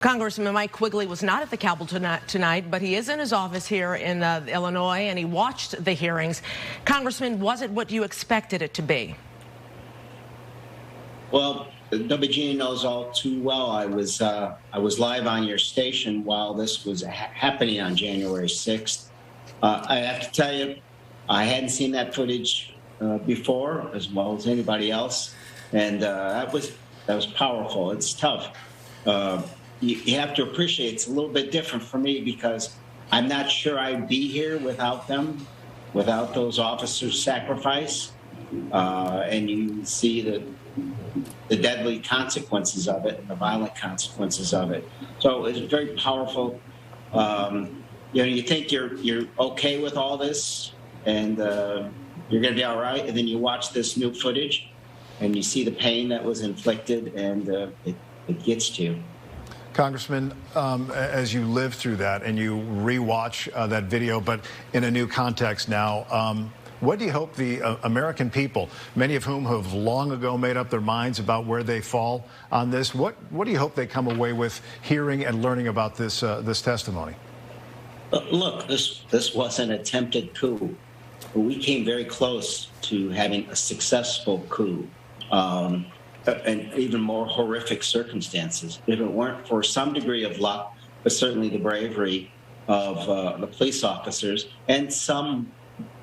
Congressman Mike Quigley was not at the Capitol tonight, but he is in his office here in Illinois, and he watched the hearings. Congressman, was it what you expected it to be? Well, WG knows all too well. I was live on your station while this was happening on January 6th. I have to tell you, I hadn't seen that footage before, as well as anybody else, and that was powerful. It's tough. You have to appreciate it's a little bit different for me because I'm not sure I'd be here without them, without those officers' sacrifice. And you see the deadly consequences of it and the violent consequences of it. So it's very powerful. You think you're okay with all this and you're going to be all right, and then you watch this new footage and you see the pain that was inflicted, and it gets to you. Congressman, as you live through that and you rewatch that video, but in a new context now, what do you hope the American people, many of whom have long ago made up their minds about where they fall on this, what do you hope they come away with hearing and learning about this this testimony? Look, this was an attempted coup. We came very close to having a successful coup. And even more horrific circumstances. If it weren't for some degree of luck, but certainly the bravery of the police officers and some,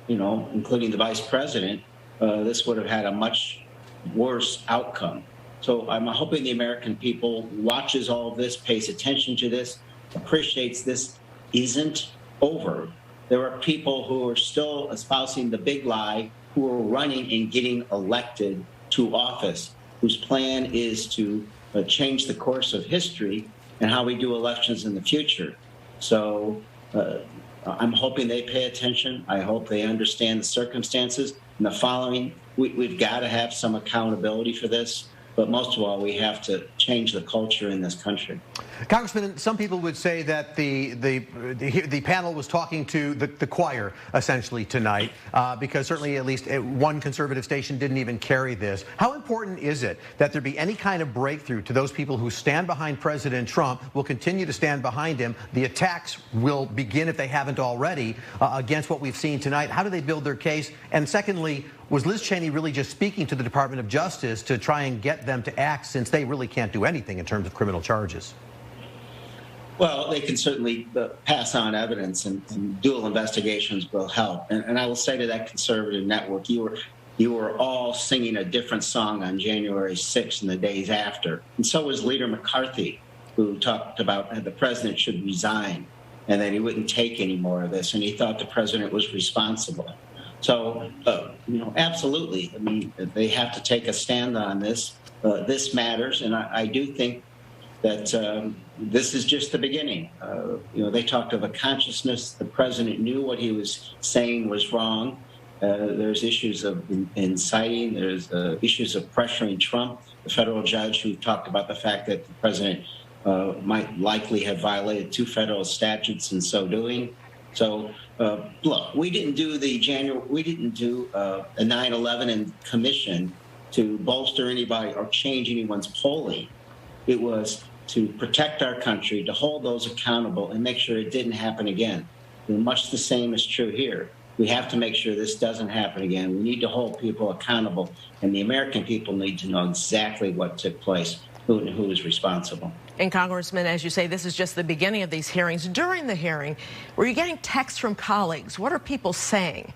including the vice president, this would have had a much worse outcome. So I'm hoping the American people watches all of this, pays attention to this, appreciates this isn't over. There are people who are still espousing the big lie, who are running and getting elected to office, whose plan is to change the course of history and how we do elections in the future. So I'm hoping they pay attention. I hope they understand the circumstances. And the following, we've got to have some accountability for this. But most of all, we have to change the culture in this country. Congressman, some people would say that the panel was talking to the choir, essentially, tonight, because certainly at least one conservative station didn't even carry this. How important is it that there be any kind of breakthrough to those people who stand behind President Trump, will continue to stand behind him? The attacks will begin, if they haven't already, against what we've seen tonight. How do they build their case? And secondly, was Liz Cheney really just speaking to the Department of Justice to try and get them to act, since they really can't do anything in terms of criminal charges? Well, they can certainly pass on evidence, and dual investigations will help. And I will say to that conservative network, you were all singing a different song on January 6th and the days after. And so was Leader McCarthy, who talked about the president should resign and that he wouldn't take any more of this, and he thought the president was responsible. So, absolutely. I mean, they have to take a stand on this. This matters, and I do think that this is just the beginning. They talked of a consciousness. The president knew what he was saying was wrong. There's issues of inciting. There's issues of pressuring Trump, the federal judge who talked about the fact that the president might likely have violated 2 federal statutes in so doing. So, look, we didn't do a 9/11 commission to bolster anybody or change anyone's polling. It was to protect our country, to hold those accountable and make sure it didn't happen again. And much the same is true here. We have to make sure this doesn't happen again. We need to hold people accountable, and the American people need to know exactly what took place, who is responsible. And Congressman, as you say, this is just the beginning of these hearings. During the hearing, were you getting texts from colleagues? What are people saying?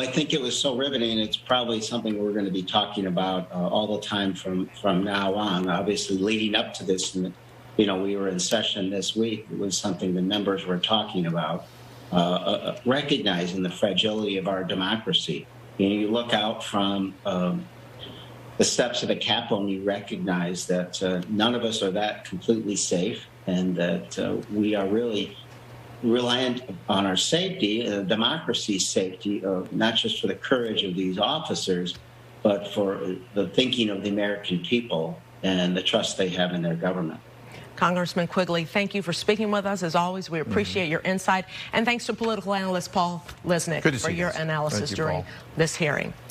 I think it was so riveting. It's probably something we're going to be talking about all the time from now on. Obviously, leading up to this, and we were in session this week. It was something the members were talking about, recognizing the fragility of our democracy. You look out from the steps of the Capitol, and you recognize that none of us are that completely safe, and that we are really reliant on our safety, democracy's safety, not just for the courage of these officers, but for the thinking of the American people and the trust they have in their government. Congressman Quigley, thank you for speaking with us. As always, we appreciate your insight. And thanks to political analyst Paul Lisnick for your analysis during this hearing.